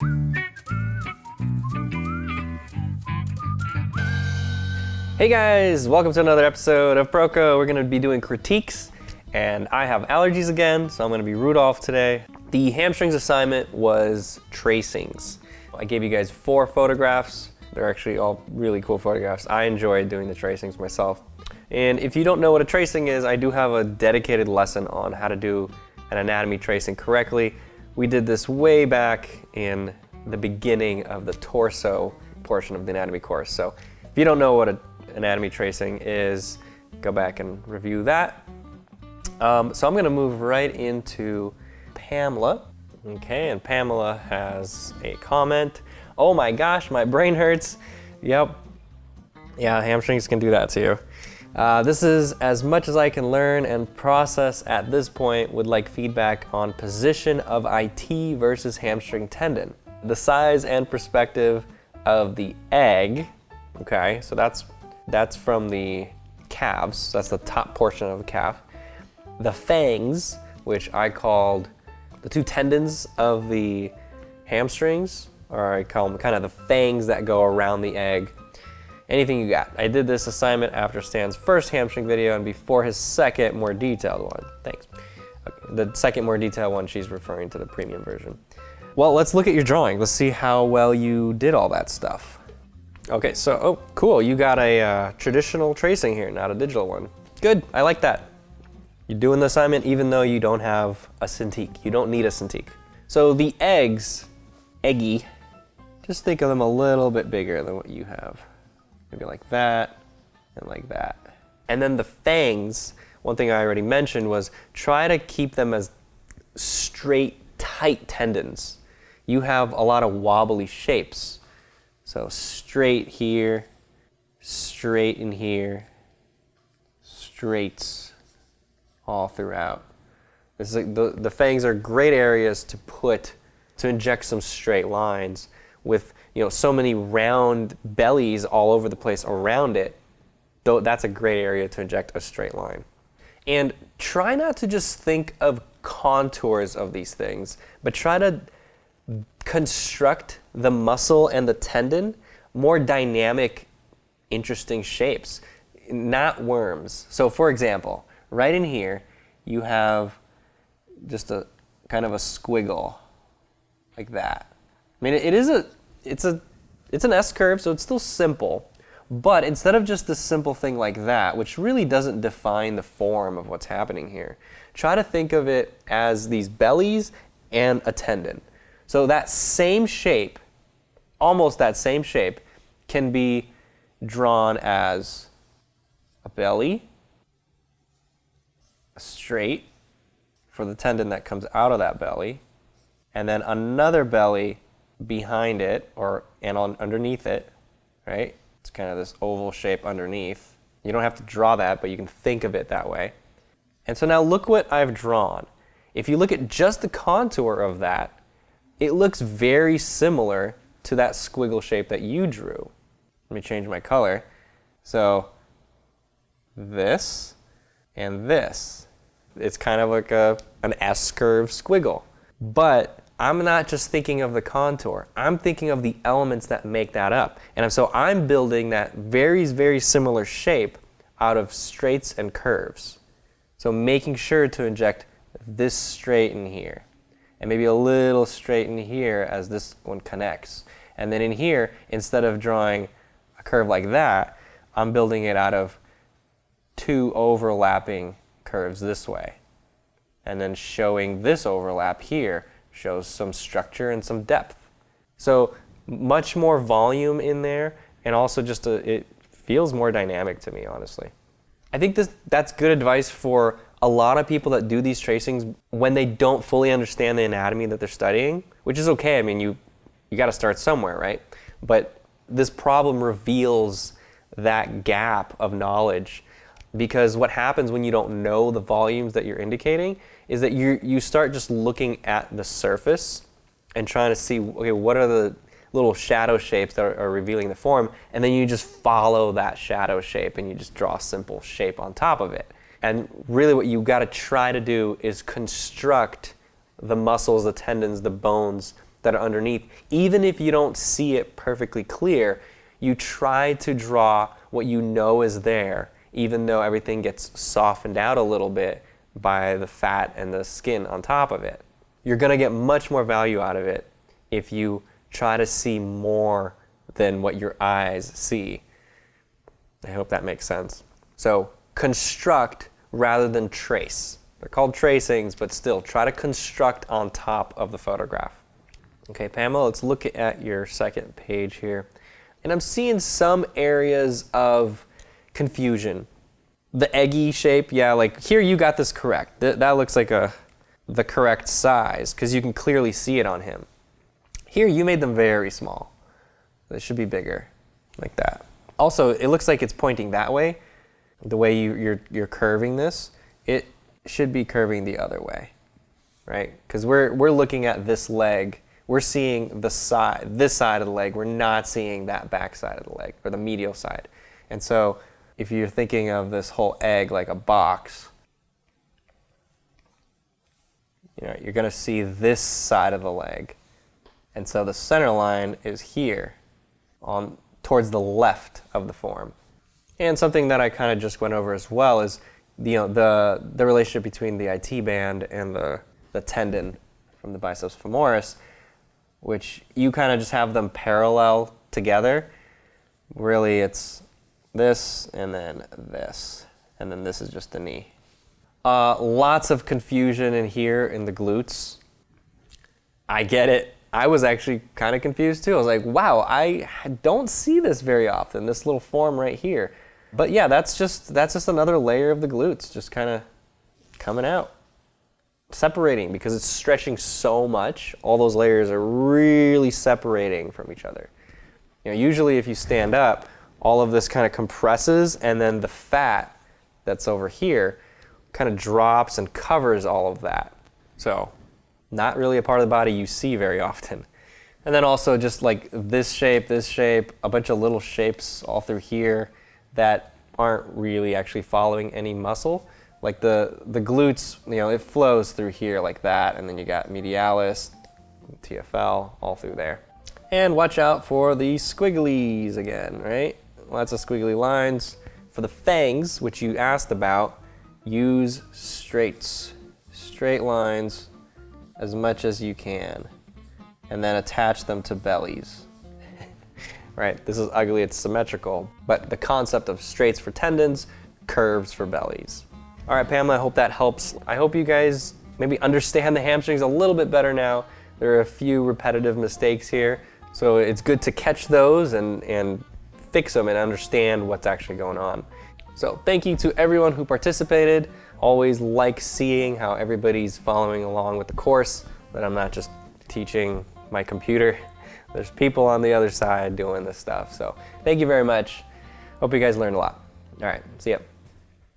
Hey guys, welcome to another episode of Proko. We're going to be doing critiques, and I have allergies again, so I'm going to be Rudolph today. The hamstrings assignment was tracings. I gave you guys 4 photographs. They're actually all really cool photographs. I enjoyed doing the tracings myself. And if you don't know what a tracing is, I do have a dedicated lesson on how to do an anatomy tracing correctly. We did this way back in the beginning of the torso portion of the anatomy course. So if you don't know what an anatomy tracing is, go back and review that. So I'm going to move right into Pamela. Okay, and Pamela has a comment. Oh my gosh, my brain hurts. Yep. Yeah, hamstrings can do that to you. This is as much as I can learn and process at this point. Would like feedback on position of IT versus hamstring tendon. The size and perspective of the egg. Okay, so that's from the calves. That's the top portion of the calf. The fangs, which I called the 2 tendons of the hamstrings, or I call them kind of the fangs that go around the egg. Anything you got. I did this assignment after Stan's first hamstring video and before his second, more detailed one. Thanks. Okay, the second, more detailed one, she's referring to the premium version. Well, let's look at your drawing. Let's see how well you did all that stuff. Okay, so, oh, cool. You got a traditional tracing here, not a digital one. Good, I like that. You're doing the assignment even though you don't have a Cintiq. You don't need a Cintiq. So the eggs, eggy, just think of them a little bit bigger than what you have. Maybe like that and like that. And then the fangs, one thing I already mentioned was try to keep them as straight, tight tendons. You have a lot of wobbly shapes. So straight here, straight in here, straights all throughout. This is like the fangs are great areas to inject some straight lines with, you know, so many round bellies all over the place around it. Though that's a great area to inject a straight line. And try not to just think of contours of these things, but try to construct the muscle and the tendon more dynamic, interesting shapes, not worms. So for example, right in here, you have just a kind of a squiggle like that. I mean, it's an S curve, so it's still simple, but instead of just a simple thing like that, which really doesn't define the form of what's happening here, try to think of it as these bellies and a tendon. So that same shape, almost that same shape, can be drawn as a belly, a straight for the tendon that comes out of that belly, and then another belly behind it underneath it, right? It's kind of this oval shape underneath. You don't have to draw that, but you can think of it that way. And so now look what I've drawn. If you look at just the contour of that, it looks very similar to that squiggle shape that you drew. Let me change my color. So this and this. It's kind of like an S-curve squiggle. But I'm not just thinking of the contour. I'm thinking of the elements that make that up. And so I'm building that very, very similar shape out of straights and curves. So making sure to inject this straight in here. And maybe a little straight in here as this one connects. And then in here, instead of drawing a curve like that, I'm building it out of 2 overlapping curves this way. And then showing this overlap here shows some structure and some depth. So much more volume in there, and also just it feels more dynamic to me, honestly. I think that's good advice for a lot of people that do these tracings when they don't fully understand the anatomy that they're studying, which is okay. I mean, you got to start somewhere, right? But this problem reveals that gap of knowledge, because what happens when you don't know the volumes that you're indicating is that you start just looking at the surface and trying to see, okay, what are the little shadow shapes that are revealing the form, and then you just follow that shadow shape and you just draw a simple shape on top of it. And really what you got to try to do is construct the muscles, the tendons, the bones that are underneath, even if you don't see it perfectly clear, you try to draw what you know is there, even though everything gets softened out a little bit by the fat and the skin on top of it. You're going to get much more value out of it if you try to see more than what your eyes see. I hope that makes sense. So construct rather than trace. They're called tracings, but still try to construct on top of the photograph. Okay, Pamela, let's look at your second page here. And I'm seeing some areas of confusion. The eggy shape, yeah, like here you got this correct. That looks like the correct size because you can clearly see it on him. Here you made them very small. They should be bigger, like that. Also, it looks like it's pointing that way. The way you're curving this, it should be curving the other way, right? Because we're looking at this leg. We're seeing this side of the leg. We're not seeing that back side of the leg, or the medial side. And so if you're thinking of this whole egg like a box, you're going to see this side of the leg. And so the center line is here towards the left of the form. And something that I kind of just went over as well is the relationship between the IT band and the tendon from the biceps femoris, which you kind of just have them parallel together. Really, it's this and then this, and then this is just the knee. Lots of confusion in here in the glutes. I get it. I was actually kind of confused too. I was like, wow, I don't see this very often, this little form right here. But yeah, that's just another layer of the glutes just kind of coming out, separating because it's stretching so much. All those layers are really separating from each other. Usually if you stand up, all of this kind of compresses and then the fat that's over here kind of drops and covers all of that. So not really a part of the body you see very often. And then also just like this shape, a bunch of little shapes all through here that aren't really actually following any muscle. Like the glutes, it flows through here like that, and then you got medialis, TFL, all through there. And watch out for the squigglies again, right? Lots of squiggly lines. For the fangs, which you asked about, use straight lines as much as you can, and then attach them to bellies. Right, this is ugly, it's symmetrical, but the concept of straights for tendons, curves for bellies. All right, Pamela, I hope that helps. I hope you guys maybe understand the hamstrings a little bit better now. There are a few repetitive mistakes here, so it's good to catch those and fix them and understand what's actually going on. So thank you to everyone who participated. Always like seeing how everybody's following along with the course, that I'm not just teaching my computer. There's people on the other side doing this stuff. So thank you very much. Hope you guys learned a lot. All right, see ya.